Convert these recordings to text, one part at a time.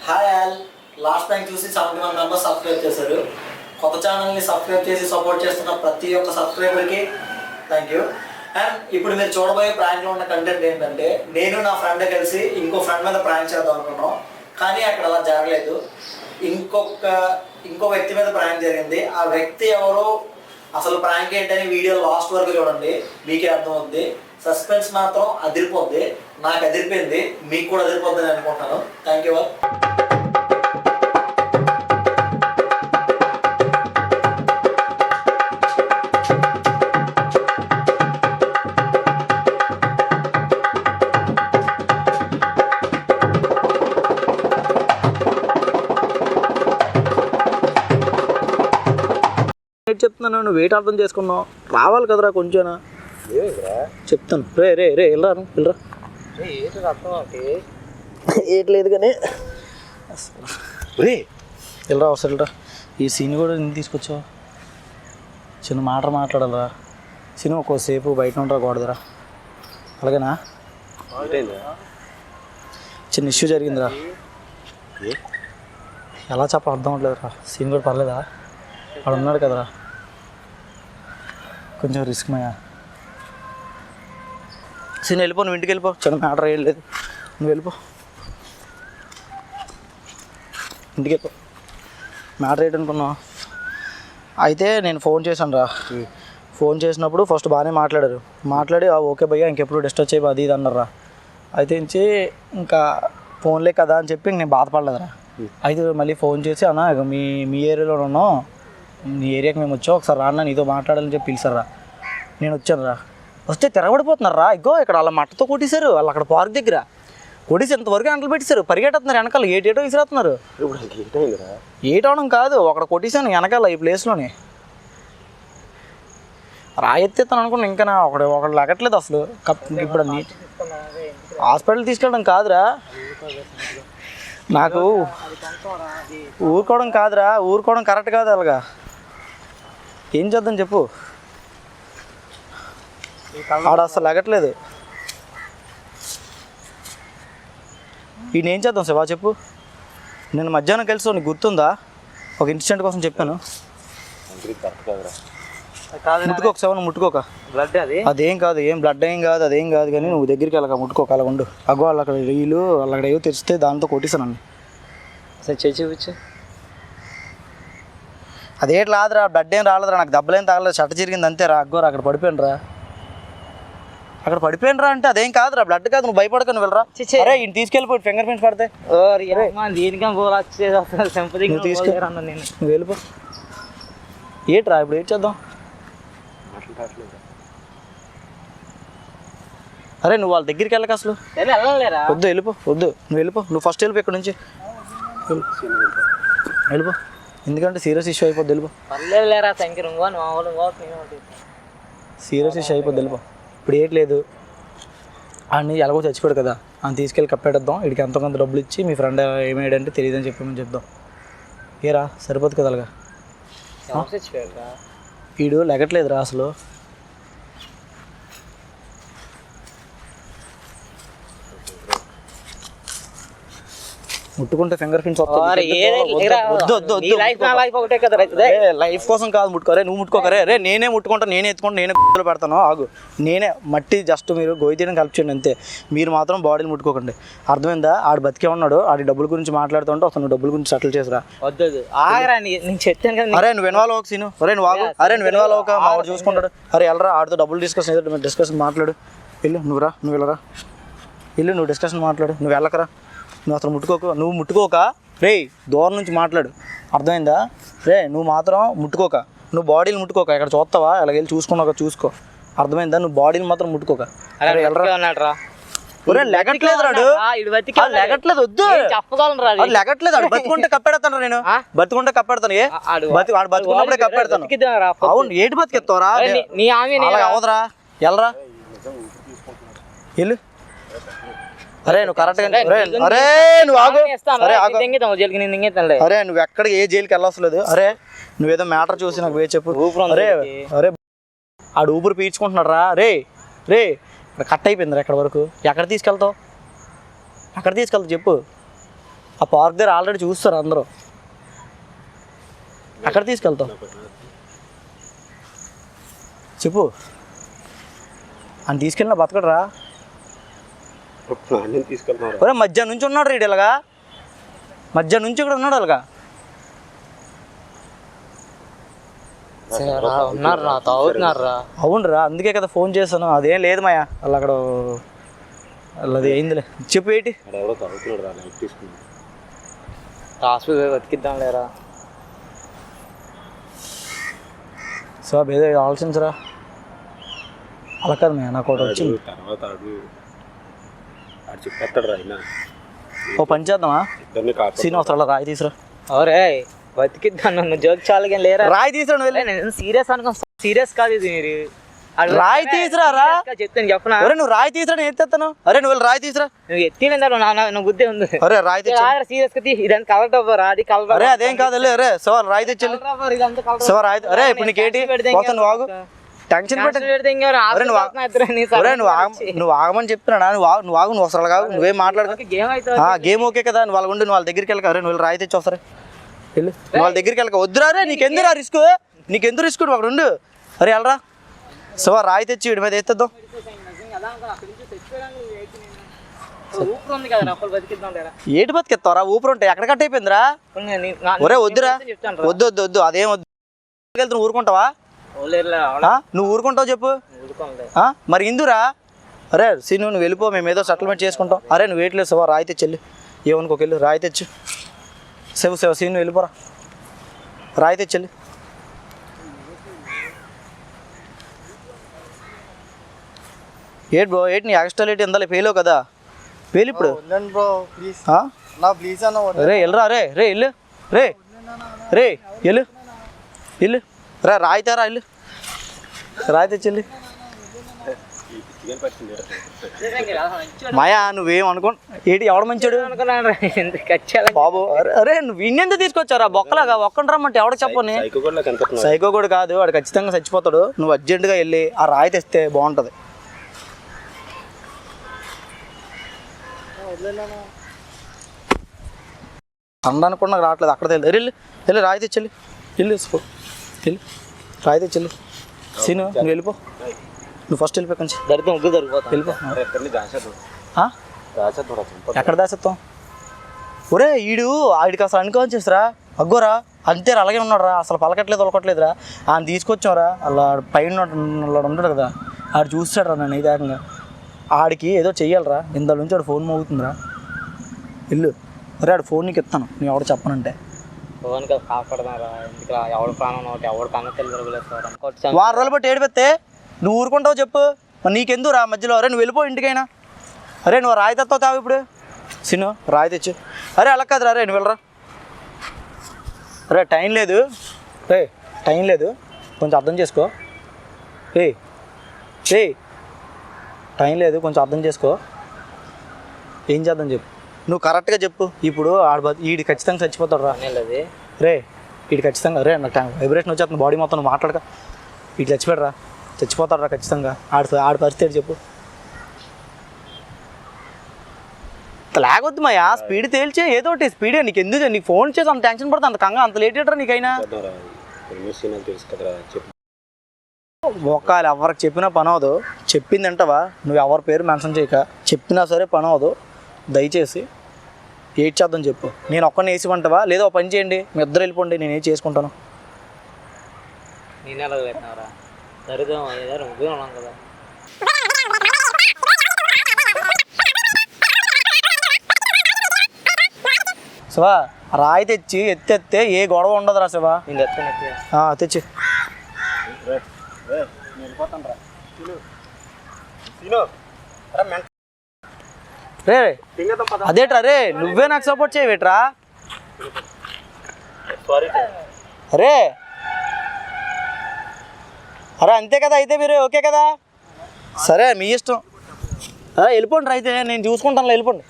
Hi all, last time చూసి 71 members subscribe చేశారు. కొత్త ఛానల్ని సబ్స్క్రైబ్ చేసి సపోర్ట్ చేస్తున్న ప్రతి ఒక్క సబ్స్క్రైబర్కి థ్యాంక్ యూ. అండ్ ఇప్పుడు మీరు చూడబోయే ప్రాంక్లో ఉన్న కంటెంట్ ఏంటంటే, నేను నా ఫ్రెండ్ కలిసి ఇంకో ఫ్రెండ్ మీద ప్రాంక్ చేద్దాం అనుకున్నాం, కానీ అక్కడ అలా జరగలేదు. ఇంకో వ్యక్తి మీద ప్రాంక్ జరిగింది. ఆ వ్యక్తి ఎవరు, అసలు ప్రాంక్ ఏంటని వీడియో లాస్ట్ వరకు చూడండి, మీకే అర్థమవుద్ది. సస్పెన్స్ మాత్రం అదిరిపోద్ది. నాకు అదిరిపోయింది, మీకు కూడా అదిరిపోద్ది అని అనుకుంటున్నాను. Thank you all. చెప్తున్నాను, నువ్వు వెయిట్ అర్థం చేసుకున్నావు, రావాలి కదరా కొంచెం. చెప్తాను. రే రే రే వెళ్ళరా, వెళ్ళరా. ఏట్లేదు కానీ రే వెళ్ళరా, వస్తా వెళ్ళరా. ఈ సీన్ కూడా నేను తీసుకొచ్చావు. చిన్న మాట మాట్లాడాలరా. సినిమా ఒక్కోసేపు బయట ఉంటారా కూడదురా. అలాగేనా? చిన్న ఇష్యూ జరిగిందిరా. ఎలా చెప్పాలి అర్థం అవ్వట్లేదురా. సీన్ కూడా పర్లేదా? వాడు ఉన్నాడు కదరా, కొంచెం రిస్క్ మయా. సీన్ వెళ్ళిపో, నువ్వు ఇంటికి వెళ్ళిపో. చిన్న మ్యాటర్ ఏం లేదు, నువ్వు వెళ్ళిపో, ఇంటికి వెళ్ళిపో. మ్యాటర్ ఏంటనుకున్నావు? అయితే నేను ఫోన్ చేశాను రా. ఫోన్ చేసినప్పుడు ఫస్ట్ బాగానే మాట్లాడి ఓకే భయ్యా ఇంకెప్పుడు డిస్టర్బ్ చేయబో అది ఇది అన్నారా. అయితే ఇంకా ఫోన్లే కదా అని చెప్పి నేను బాధపడలేదురా. అయితే మళ్ళీ ఫోన్ చేసి అన్న మీ ఏరియాలో ఉన్నాం, నీ ఏరియాకి మేము వచ్చాం, ఒకసారి రాన్న నీతో మాట్లాడాలని చెప్పి పిలిచారా. నేను వచ్చాను రా. వస్తే తిరగబడిపోతున్నారా. ఇగో ఇక్కడ వాళ్ళ మట్టతో కొట్టేశారు. వాళ్ళు అక్కడ పార్క్ దగ్గర కొట్టేసి ఇంతవరకు అంటలు పెట్టేశారు. పరిగెట్టుతున్నారు వెనకాల, ఏటో విసిరేస్తున్నారు. ఏట్ అవడం కాదు, అక్కడ కొట్టేశాను వెనకాల ఈ ప్లేస్లోనే. రాయెత్తేస్తాను అనుకున్నా, ఇంకా ఒకటి లగట్లేదు అసలు. ఇప్పుడు హాస్పిటల్ తీసుకెళ్ళడం కాదురా, నాకు ఊరుకోవడం కరెక్ట్ కాదు. అలాగా ఏం చేద్దాం చెప్పు. ఆడ అసలు లగట్లేదు. ఈయన ఏం చేద్దాం శివా చెప్పు. నేను మధ్యాహ్నం కలిసి నీకు గుర్తుందా, ఒక ఇన్సిడెంట్ కోసం చెప్పాను. ముట్టుకోక శివ, నువ్వు ముట్టుకోక. అదేం కాదు, ఏం బ్లడ్ ఏం కాదు, అదేం కాదు. కానీ నువ్వు దగ్గరికి వెళ్ళక, ముట్టుకోక, అలా ఉండు. అగ్గో వాళ్ళు అక్కడ అక్కడ ఏవో తెరిస్తే దాంతో కొట్టేశాను. సరే చూపించు. అదేం రాదురా, బ్లడ్ ఏం రాలేదురా, నాకు దెబ్బలేం తగలేదు, చెట్ట జరిగింది అంతేరా. అగ్గోరా అక్కడ పడిపోయినరా అంటే అదేం కాదురా, బ్లడ్ కాదు, నువ్వు భయపడక, నువ్వు వెళ్ళరా. అరే ఈయన తీసుకెళ్ళిపోయి ఫింగర్ ప్రింట్స్ పడితే నువ్వు వెళ్ళిపో. ఏట్రా ఇప్పుడు ఏం చేద్దాం? అరే నువ్వు వాళ్ళ దగ్గరికి వెళ్ళక అసలు. వద్దు, వెళ్ళిపో, వద్దు, నువ్వు వెళ్ళిపో. నువ్వు ఫస్ట్ వెళ్ళిపో ఇక్కడ నుంచి, వెళ్ళిపో. ఎందుకంటే సీరియస్ ఇష్యూ అయిపోద్ది, వెళ్ళిపో. సీరియస్ ఇష్యూ అయిపోద్ది, వెళ్ళిపో. ఇప్పుడు ఏట్లేదు, అన్నీ ఎలాగో చచ్చిపోయాడు కదా, అని తీసుకెళ్ళి కప్పెట్టేద్దాం. వీడికి ఎంతోకొంత డబ్బులు ఇచ్చి మీ ఫ్రెండ్ ఏమేయంటే తెలియదని చెప్పమని చెప్దాం. ఏరా సరిపోదు కదా అలాగా. వీడు లెగట్లేదురా అసలు. ముట్టుకుంటే ఫింగర్ ప్రింట్స్ లైఫ్ కోసం కాదు ముట్టుకోరే, నువ్వు ముట్టుకోకరే. రే నేనే ముట్టుకుంటా, నేనే ఎత్తుకుంటా, నేనే గుర్తులు పెడతాను. ఆగు, నేనే మట్టి జస్ట్ మీరు గోయి తీయడం కలిపి చేయండి అంతే. మీరు మాత్రం బాడీని ముట్టుకోకండి, అర్థమైందా? ఆడు బతికే ఉన్నాడు, ఆడి డబ్బుల గురించి మాట్లాడుతుంటే అతను డబ్బుల గురించి సెటిల్ చేసిరా. అరే నువ్వు ఇన్వాల్వ్ అవ్వక సీను. అరే నువ్వు ఆగు, అరే నువ్వు ఇన్వాల్వ్ అవ్వక, మా వాడు చూసుకుంటాడు. అరే వెళ్ళరా, ఆడితో డబ్బులు డిస్కషన్ మాట్లాడు. వెళ్ళు, నువ్వు వెళ్ళరా, వెళ్ళు, నువ్వు డిస్కషన్ మాట్లాడు. నువ్వు వెళ్ళకరా, నువ్వు అసలు నువ్వు ముట్టుకోక. రే దూరం నుంచి మాట్లాడు, అర్థమైందా? రే నువ్వు మాత్రం ముట్టుకోక, నువ్వు బాడీని ముట్టుకోక. ఇక్కడ చూస్తావా, ఇలా వెళ్ళి చూసుకో, అర్థమైందా? నువ్వు బాడీని మాత్రం ముట్టుకోక. లెగట్లేదు రాడు, లెగట్లేదు, వద్దు లెగట్లేదు. ఆడు బతుకుంటే కప్పెడతాను, నేను బతుకుంటే కప్పెడతాను. బతుకున్నప్పుడే కప్పెడతాను. అవును, ఏటి బతికెత్తావరా? అవదరా, వెళ్ళరా, వెళ్ళు. అరే నువ్వు కరెక్ట్గా, అరే నువ్వు ఆగు, అరే నువ్వు ఎక్కడ ఏ జైలుకి వెళ్ళవసలేదు. అరే నువ్వేదో మ్యాటర్ చూసి నాకు వేచి చెప్పు. అరే ఆడు ఊపిరి పీల్చుకుంటున్నాడు రా. రే కట్ అయిపోయిందిరా ఎక్కడి వరకు. ఎక్కడ తీసుకెళ్తావు చెప్పు. ఆ పార్క్ దగ్గర ఆల్రెడీ చూస్తారు అందరూ. అక్కడ తీసుకెళ్తాం చెప్పు. అని తీసుకెళ్ళిన బతకడరా. తీసుకెళ్తున్నారు ఒరే మధ్యాహ్నం నుంచి ఉన్నాడు రీడ్ ఇలాగా, మధ్యాహ్నం నుంచి ఇక్కడ ఉన్నాడు అలాగా. ఉన్నారా తాగుతున్నారా? అవునరా, అందుకే కదా ఫోన్ చేశాను. అదేం లేదు మాయా, అలా అక్కడ అది అయిందిలే. చెప్పు ఏంటి? ఎవడో తాగుతున్నాడు రా, లైట్ తీసుకున్నాడు. హాస్పిటల్ బతికిద్దాం లేరా. సో ఏదో ఆలోచించరా. అలా కాదు మాయా, నాకు ఒకటి వచ్చింది. తర్వాత ఆడు చెప్పేస్తాడు రా ఆయన. ఓ పని చేద్దామా, ఇద్దరిని కాపాడు. శ్రీనివాసరావు రాయి తీసురా. అవరే బతికిద్దాం, నన్ను జోక్ చాలుగా లేరా. రాయి తీసురా నువ్వు వెళ్ళి. నేను సీరియస్ అనుకో, సీరియస్ కాదు ఇది. మీరు రాయి తీసురా రా. చెప్తాను చెప్పనా. అరే నువ్వు రాయి తీసురా, నేను ఎత్తేస్తాను. అరే నువ్వు వెళ్ళి రాయి తీసురా. నువ్వు ఎత్తిన నువ్వు బుద్ధి ఉంది. అరే రాయి తెచ్చి. సీరియస్ గా ఇదంతా కలర్ అవ్వరా, అది కలర్. అరే అదేం కాదు వెళ్ళి. అరే సవాల్ రాయి తెచ్చి. సవాల్ రాయి. అరే ఇప్పుడు నీకేంటి పోతాను, నువ్వు ఆగు. టెన్షన్ పెట్ట. అరే నువ్వు ఆగమని చెప్తున్నా. నువ్వు ఆగు, నువ్వు అసలు కాదు, నువ్వేం మాట్లాడు. గేమ్ ఓకే కదా, నువ్వు వాళ్ళ ఉండి నువ్వు వాళ్ళ దగ్గరికి వెళ్ళక. అరే నువ్వు రాయి తెచ్చి వస్తారా వెళ్ళు. నువ్వు వాళ్ళ దగ్గరికి వెళ్ళక. వద్దురా రే, నీకెందుకు రిస్క్, నీకెందుకు రిస్క్, నువ్వు అక్కడ ఉండు. అరే వెళ్ళరా. సో రాయి తెచ్చి వీడి మీద ఎత్తేద్దాం. ఏటి బతికెత్తావరా? ఊపిరి ఉంటాయి, ఎక్కడ కట్ అయిపోయిందిరా. ఒరే వద్దురా, వద్దు వద్దు వద్దు, అదేం వద్దు. వెళ్తున్నా ఊరుకుంటావా? నువ్వు ఊరుకుంటావు చెప్పు. మరి ఇందురా. అరే సీను నువ్వు వెళ్ళిపో, మేము ఏదో సెటిల్మెంట్ చేసుకుంటాం. అరే నువ్వు వేయట్లేదు శివ, రాయి తెచ్చెల్లి. ఏమనుకోకి వెళ్ళు, రాయి తెచ్చు. శివ సీను వెళ్ళిపోరా, రాయి తెచ్చెల్లి. ఏటి బ్రో, ఏటి నీ ఎక్స్ట్రా లేట్ ఎందాలి, ఫెయిల్ కదా. ఫెయిల్ ఇప్పుడు. రే వెళ్ళరా. రే రే వెళ్ళు. రే రే వెళ్ళు వెళ్ళు. రా రాయితారా వెళ్ళు, రాయి తెచ్చెల్లి. మాయా నువ్వేం అనుకో. ఏంటి ఎవడ మంచాడు బాబు? అరే నువ్వు ఇన్నెందుకు తీసుకొచ్చారా బొక్కలాగా? ఒక్కని రమ్మంటే ఎవడ చెప్పని. సైకో కూడా కాదు వాడు, ఖచ్చితంగా చచ్చిపోతాడు. నువ్వు అర్జెంటుగా వెళ్ళి ఆ రాయి తెస్తే బాగుంటుంది. అనడానికి కూడా నాకు రావట్లేదు. అక్కడ తెలియదు. వెళ్ళి వెళ్ళి రాయి తెచ్చెల్లి. వెళ్ళి వేసుకో, వెళ్ళి రాయి తెచ్చెల్లి. సీను నువ్వు వెళ్ళిపో, నువ్వు ఫస్ట్ వెళ్ళిపో. కొంచెం దరిద్రం ముగ్గురు దొరికిపోతా. వెళ్ళిపో. ఎక్కడ దాసేస్తాం? ఒరే ఆడికి అసలు అనుకోవచ్చేసరా అగ్గోరా, అంతేరా అలాగే ఉన్నాడు రా. అసలు పలకట్లేదు ఒలకట్లేదురా. ఆయన తీసుకొచ్చాంరా. అలా పైన ఉంటాడు కదా, ఆడు చూస్తాడు రా నన్ను ఏకంగా. ఆడికి ఏదో చెయ్యాలరా. ఇంత నుంచి ఆడు ఫోన్ మోగుతుందిరా. వెళ్ళు. అరే ఆడు ఫోన్ నీకు ఇస్తాను, నేను ఎవడు చెప్పనంటే. వారం రోజులు బట్టి ఏడిపెత్తే నువ్వు ఊరుకుంటావు చెప్పు. మరి నీకెందుకు రా మధ్యలో? అరే నువ్వు వెళ్ళిపో ఇంటికైనా. అరే నువ్వు రాయి తెస్తావు తావు ఇప్పుడు. సిను రాయి తెచ్చు. అరే అలా కాదురా. రే నువ్వు వెళ్ళరా. అరే టైం లేదు, రే టైం లేదు, కొంచెం అర్థం చేసుకో. రే రే టైం లేదు, కొంచెం అర్థం చేసుకో. ఏం చేద్దాం చెప్పు, నువ్వు కరెక్ట్గా చెప్పు. ఇప్పుడు ఈడు ఖచ్చితంగా చచ్చిపోతాడు రా. రే వీడు ఖచ్చితంగా. రే నాకు వైబ్రేషన్ వచ్చేస్తుంది బాడీ మొత్తం, నువ్వు మాట్లాడక. వీడు చచ్చిపోతాడు రా ఖచ్చితంగా. ఆడి పరిస్థితి చెప్పు. లేకొద్దు మాయా, స్పీడ్ తేల్చే ఏదో ఒకటి స్పీడే. నీకు ఎందుకు, నీకు ఫోన్ చేసి అంత టెన్షన్ పడతా, అంత కంగా అంత లేట్ అయ్యారా నీకైనా? ఒకవేళ ఎవరికి చెప్పినా పని అవదు. చెప్పింది అంటవా, నువ్వు ఎవరి పేరు మెన్షన్ చేయక. చెప్పినా సరే పని అవదు. దయచేసి ఏడ్ చేద్దాం చెప్పు. నేను ఒక్కడిని వేసిమంటావా, లేదా ఒక పని చేయండి మీ ఇద్దరు వెళ్ళిపోండి, నేను ఏం చేసుకుంటాను. నేను ఎలా పెట్టినారా? దరిద్రం ఏదో ముగ్గురు ఉన్నాం కదా. శివా రాయి తెచ్చి ఎత్తెత్తే ఏ గొడవ ఉండదురా శివా. నేను తెచ్చి. రే అదేట్రా. రే నువ్వే నాకు సపోర్ట్ చేయవేట్రా. అరే అరే అంతే కదా, అయితే మీరు ఓకే కదా. సరే మీ ఇష్టం. వెళ్ళిపోండి అయితే, నేను చూసుకుంటాను. వెళ్ళిపోండి.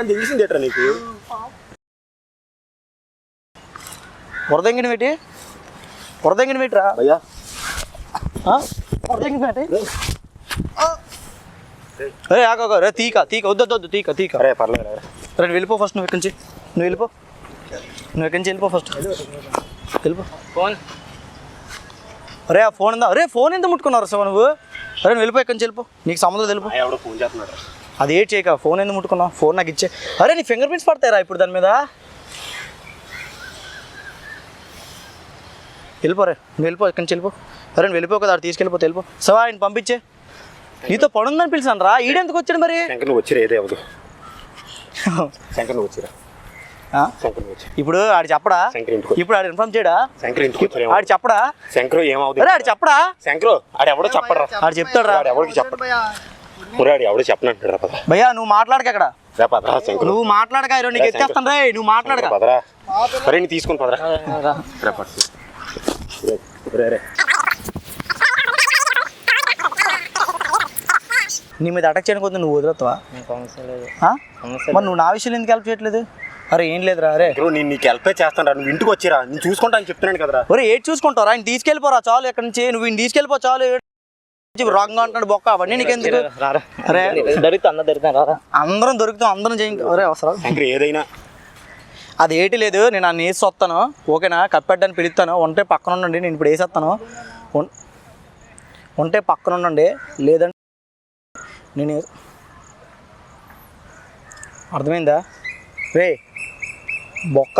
తెలిసిందేట్రా నీకు? వరదంగిని పెట్టి వరదంగిని పెట్టరా. భయ్యా అరే ఆగో రే తీక వద్దు తీక అరే పర్లేదు రే వెళ్ళిపో ఫస్ట్ నువ్వు ఎక్కడి నుంచి నువ్వు ఎక్కడి నుంచి వెళ్ళిపో ఫస్ట్ వెళ్ళిపో ఫోన్ అరే ఆ ఫోన్ ఉందా అరే ఫోన్ ఎంత ముట్టుకున్నారు సార్ నువ్వు అరే నువ్వు వెళ్ళిపో ఎక్కడి నుంచి వెళ్ళిపో నీకు సంబంధం వెళ్ళిపో ఎవడో ఫోన్ చేస్తున్నాడు అది ఏడ్ చేయక ఫోన్ ఎందుకు ముట్టుకున్నావు ఫోన్ నాకు ఇచ్చే అరే నీ ఫింగర్ ప్రింట్స్ పడతాయిరా ఇప్పుడు దాని మీద వెళ్ళిపోరే నువ్వు వెళ్ళిపో ఎక్కడి నుంచి వెళ్ళిపో అరే నువ్వు వెళ్ళిపో కదా తీసుకెళ్ళిపోతే వెళ్ళిపో సవా ఆయన పంపించే నీతో పడుందని పిలిచాను రా ఈడెందుకు వచ్చాడు మరి శంకర్ నువ్వు వచ్చిరా ఏదే అవదు శంకర్ నువ్వు వచ్చిరా ఆ? శంకర్ నువ్వు వచ్చి ఇప్పుడు ఆడు చెప్పడా శంకర్ ఇంటికి ఇప్పుడు ఆడు ఇన్ఫార్మ్ చేయడా శంకర్ ఇంటికి వచ్చారు ఆడు చెప్పడా శంకర్ ఏమవుతుంది అరే ఆడు చెప్పడా శంకర్ ఆడు ఎవడో చెప్పడరా ఆడు చెప్తాడు రా ఆడు ఎవరికి చెప్పడు ఆడు ఎవడో చెప్పనంటాడు రా పద భయ్యా నువ్వు మాట్లాడక అక్కడ రా పదరా శంకర్ నువ్వు మాట్లాడక ఈరోజు నీకు ఎత్తేస్తాను రే నువ్వు మాట్లాడక పదరా సరే నీ తీసుకొని పదరా రా పద రే నీ మీద అటాక్ చేయడానికి వద్దు నువ్వు వదులుతావా సమస్య లేదు మరి నువ్వు నా విషయంలో ఎందుకు హెల్ప్ చేయట్లేదు అరే ఏం లేదురా అరే నీకు హెల్ప్ చేస్తాను రా నువ్వు ఇంటికి వచ్చిరా నేను చూసుకుంటా అని చెప్తున్నాను కదరా ఒరే ఏది చూసుకుంటారా ఆయన తీసుకెళ్ళిపోరా చాలు ఎక్కడి నుంచి నువ్వు ఈయన తీసుకెళ్ళిపో చాలు రాంగ్ అంటాడు బొక్క అవన్నీ నీకెందుకు రారా అరే దొరుకుతా రారా అందరం దొరుకుతాం అందరం చేయి ఒరే అవసరం శంకర్ ఏదైనా అది ఏటి లేదు నేను అన్ని వేసి వస్తాను ఓకేనా కప్పెట్టని పిలుస్తాను ఉంటే పక్కన ఉండండి నేను ఇప్పుడు వేసేస్తాను ఉంటే పక్కన ఉండండి లేదంటే నేను అర్థమైందా రే బొక్క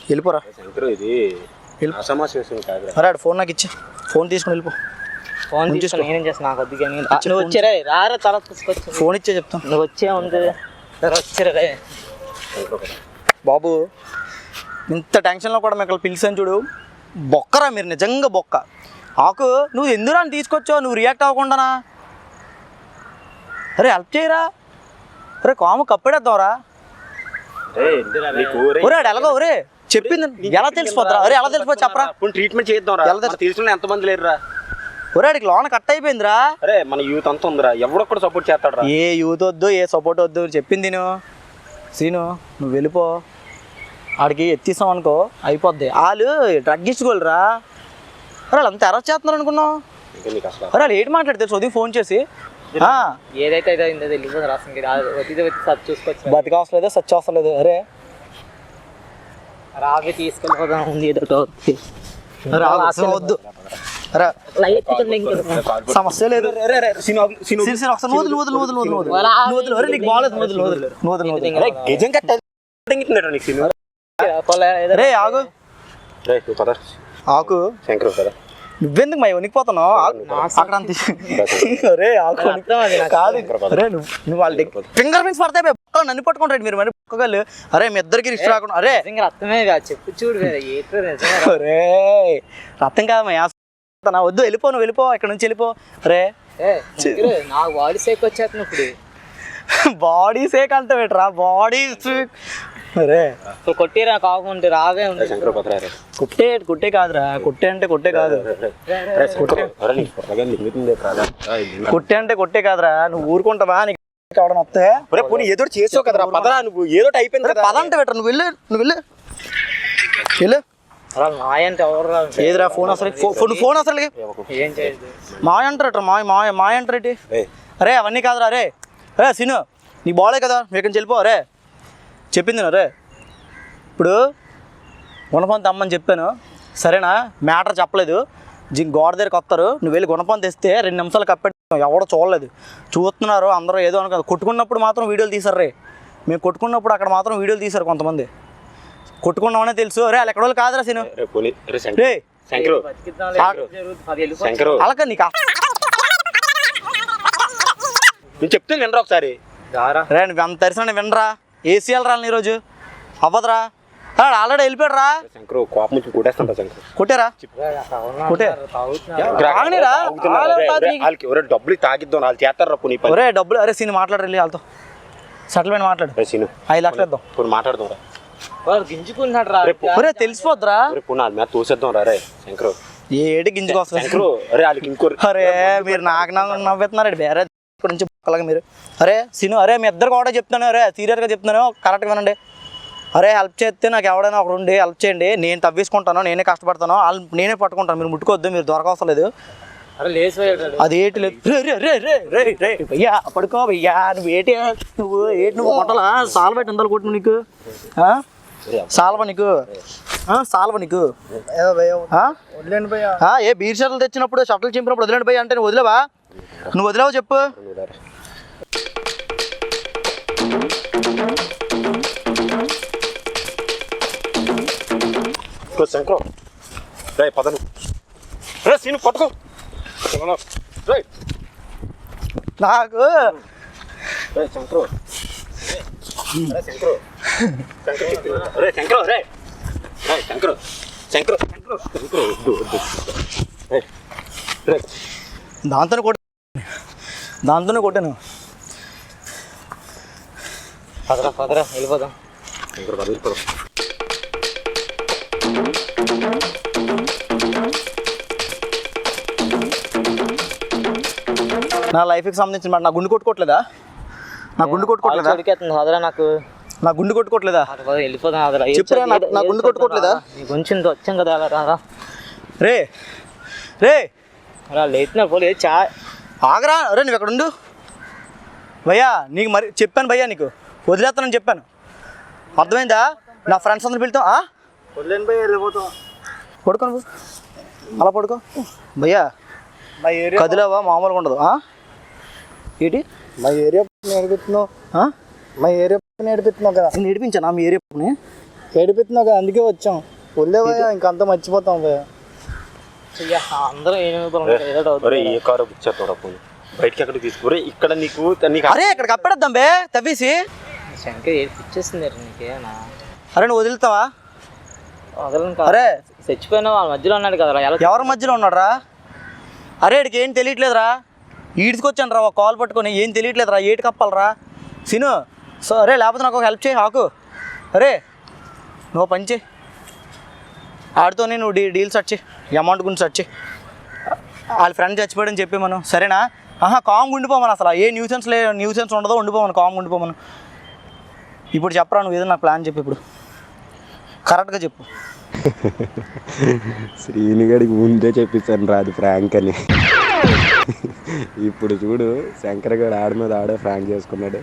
వెళ్ళిపోరా శంకర్ ఇది సమస్య కాదు అరే ఆడు ఫోన్ నాకు ఇచ్చే ఫోన్ తీసుకుని వెళ్ళిపో ఫోన్ తీసుకుని నేనేం చేస్తాను నాకు వద్దు కానీ నువ్వు వచ్చారా రారా తర్వాత తీసుకొచ్చి ఫోన్ ఇచ్చే చెప్తాను నువ్వు వచ్చే ఉంది వచ్చారా బాబు ఇంత టెన్షన్లో కూడా మీకు పిలిచాను చూడు బొక్కరా మీరు నిజంగా బొక్క ఆకు నువ్వు ఎందుకు అని తీసుకొచ్చావు నువ్వు రియాక్ట్ అవ్వకుండానా అరే హెల్ప్ చేయరా అరే కాము కప్పెడేద్దాంరా ఒరే ఆడు ఎలాగో ఒరే చెప్పింది ఎలా తెలిసిపోతారా అరే ఎలా తెలిసిపో చెప్పరా ట్రీట్మెంట్ చేద్దాం రా తెలిసిన ఎంతమంది లేరురా ఒరే ఆడికి లోన కట్ అయిపోయిందిరా అరే మన యూత్ అంతా ఉందిరా ఎవడొక్కడ సపోర్ట్ చేస్తాడు రా ఏ యూత్ వద్దు ఏ సపోర్ట్ వద్దు చెప్పింది సీను నువ్వు వెళ్ళిపో ఆడికి ఎత్తిస్తాం అనుకో అయిపోద్ది వాళ్ళు డ్రగ్ ఇచ్చుకోలేరా అరే వాళ్ళు అంత అరెస్ట్ చేస్తున్నారు అనుకున్నావు అరే వాళ్ళు ఏంటి మాట్లాడితే తెలుసు ఉదయం ఫోన్ చేసి ఏదైతే అయిందో వెళ్ళిపోతుంది రాసం చూసుకోవచ్చు బతికి అవసరం లేదు సచ్చి అవసరం లేదు అరే రావి తీసుకెళ్ళిపోదాం ఉంది ఏదో అరే అవసరం వద్దు అరే సమస్య లేదు నీకు బాగాలేదు గజం రే ఆగు ఆకు శంకర్ కదా నువ్వెందుకు మా వణికిపోతున్నావు అక్కడ అంత అరే ఆకు కాదు అరే నువ్వు వాళ్ళ ఫింగర్ ప్రింట్స్ పడతాయి బొక్కలు నన్ను పట్టుకుంటాడు మీరు మరి బొక్కగాళ్ళు అరే మీ ఇద్దరికి రిస్ట్ రాకుండా అరే అర్థమే చెప్పు చూడు అరే రక్తం కాదమ్మా వద్దు వెళ్ళిపో నువ్వు వెళ్ళిపో ఇక్కడ నుంచి వెళ్ళిపో అరే నాకు బాడీ సేక్ వచ్చేస్తుంది ఇప్పుడు బాడీ సేక్ అంటే పెట్టరా బాడీ అరే కొట్టిరా కాకుంటే రావే ఉంది కుట్టే కాదురా కుట్టే అంటే కొట్టే కాదు కుట్టే అంటే కొట్టే కాదురా నువ్వు ఊరుకుంటావా నీకు కావడం వస్తే ఏదో చేసావు కదరా పదరా నువ్వు ఏదో అయిపోయింది కదా పద అంటే పెట్టరా నువ్వు వెళ్ళు మాయంటే ఎవరు ఏదిరా ఫోన్ అసలు ఫోన్ అసలు ఏం చేయదు మాయ అంటారట మాయ అంటారేటి అరే అవన్నీ కాదురా అరే అరే సీను నీ బాలే కదా ఎక్కడికి వెళ్ళిపో అరే చెప్పింది రే ఇప్పుడు గుణపంత అమ్మని చెప్పాను సరేనా మ్యాటర్ చెప్పలేదు గోడ దగ్గరికి వస్తారు నువ్వు వెళ్ళి గుణపంత తెస్తే 2 నిమిషాలు కప్పెట్టు ఎవడో చూడలేదు చూస్తున్నారు అందరూ ఏదో అనుకో కొట్టుకున్నప్పుడు మాత్రం వీడియోలు తీసారు రే మేము కొట్టుకున్నప్పుడు అక్కడ మాత్రం వీడియోలు తీశారు కొంతమంది కొట్టుకున్నామనే తెలుసు అరే వాళ్ళు ఎక్కడోళ్ళు కాదురా సీను రే అలాగే నీకు నేను చెప్తే వినరా ఒకసారి రే నువ్వు అంత తెరిసిన వినరా ఏసీఎల్ రాలని ఈరోజు అవ్వదురా ఆల్రెడీ వెళ్ళిపోయాడు రా కోపం కొట్టేస్తాను శంకర్ కొట్టారా డబ్బులు తాగిద్దాం వాళ్ళు చేస్తారా పోనీ ఒరే డబ్బులు అరే సీన్ మాట్లాడాలి వాళ్ళతో సెటిల్మెంట్ మాట్లాడు 5 లక్షలు ఇద్దాం మాట్లాడదాం గింజుకున్నాడు రా ఒరే తెలిసిపోద్దురా మీద తోసేద్దాం రా రే శంకర్ ఏడు గింజుకు వస్తుంది శంకర్ అరే వాళ్ళకి ఇంకో అరే మీరు నాకు నవ్వుతున్నారు వేరే నుంచి అలాగే మీరు అరే సీను అరే మీ ఇద్దరు కూడా చెప్తాను అరే సీరియస్గా చెప్తున్నాను కరెక్ట్గా వినండి అరే హెల్ప్ చేస్తే నాకు ఎవడైనా ఒకరు ఉండి హెల్ప్ చేయండి, నేను తవ్వేసుకుంటాను, నేనే కష్టపడతాను, వాళ్ళు నేనే పట్టుకుంటాను, మీరు ముట్టుకోవద్దు, మీరు దొరకవసరం లేదు. అరే లేచిపోయాడు. అది ఏటి లేదు. రే రే రే రే రే రే భయ్యా పడుకో భయ్యా, నువ్వు ఏటి నువ్వు కొట్టలా సాల్వ పెట్టి ఎంతలు కొట్టు నీకు సాల్వ నీకు సాల్వ నీకు వదిలేండి భయ్యా. ఏ బీర్ షర్ట్లు తెచ్చినప్పుడు షర్ట్లు చింపినప్పుడు వదిలేండి భయ్యా అంటే నువ్వు వదిలేవా? నువ్వు వదిలేవా చెప్పు. శంకరం రే పదను రే సీను పట్టుకో రే నాకు రే శంకరం రే శంకరం రే శంకరం శంకరం శంకరం రే దాంతోనే కొట్టాను. పదరా వెళ్ళిపోదాం. శంకరం వెళ్ళిపోదాం. నా లైఫ్కి సంబంధించిన మాట. నా గుండు కొట్టుకోవట్లేదా? నా గుండు కొట్టుకోవట్లేదా? అదరా నాకు నా గుండు కొట్టుకోవట్లేదా? వెళ్ళిపోదాం. అదరా చెప్పురా, నా గుండు కొట్టుకోవట్లేదా? కొంచెం వచ్చాం కదా అలా రారా. రే రే అలా లేచినా పోలే చా ఆగరా. రే నువ్వు ఎక్కడ ఉండు భయ్యా, నీకు మరి చెప్పాను భయ్యా, నీకు వదిలేస్తానని చెప్పాను, అర్థమైందా? నా ఫ్రెండ్స్ అందరూ పిలుతాం. వదిలేండి భయ్యా, వెళ్ళిపోతాం. పడుకో నువ్వు, అలా పడుకో భయ్యా. మా ఏరియా కదిలేవా మామూలుగా ఉండదు. ఏంటి మా ఏరియా నేర్పిస్తున్నావు, మా ఏరియా నేర్పిస్తున్నావు కదా. నేను ఏడిపించాను మీ ఏరియాని, ఏడిపిస్తున్నావు కదా, అందుకే వచ్చాం. వదిలేవయ్యా, ఇంకంతా మర్చిపోతాం భయ్యా. అందరూ ఏ కారు బుక్ చేస్తాడు బయటికి ఎక్కడికి తీసుకురే ఇక్కడ నీకు అరే ఇక్కడ కప్పెడద్దాం బే తవ్వేసి. శంకర్ ఇచ్చేస్తుంది నీకేనా? అరే నువ్వు వదులుతావా? వదలను. అరే చచ్చిపోయినా వాళ్ళ మధ్యలో ఉన్నాడు కదా. ఎవరి మధ్యలో ఉన్నాడు రా? అరే ఇక్కడికి ఏం తెలియట్లేదురా, ఈడ్చుకొచ్చాను రా ఒక కాల్ పట్టుకొని, ఏం తెలియట్లేదురా, ఏటి కప్పాలరా సీను. సో అరే లేకపోతే నాకు ఒక హెల్ప్ చేయి ఆకు. అరే నువ్వు పని చేయి, ఆడితోనే నువ్వు డీల్ సెర్చ్ చేయి, అమౌంట్ గురించి సెర్చ్ చేయి. వాళ్ళ ఫ్రెండ్ చచ్చిపోయాడని చెప్పి మనం సరేనా? కామ్గా ఉండిపోమని, అసలు ఏ న్యూసెన్స్ ఉండదో ఉండిపోమను, కామ్గా ఉండిపోమను. ఇప్పుడు చెప్పరా నువ్వు ఏదో నాకు ప్లాన్ చెప్పు, ఇప్పుడు కరెక్ట్గా చెప్పు. శ్రీనిగడికి ముందే చెప్పిస్తాను రా అది ఫ్రాంక్ అని. ఇప్పుడు చూడు శంకర్ గడు ఆడి మీద ఆడే ఫ్రాంక్ చేసుకున్నాడు.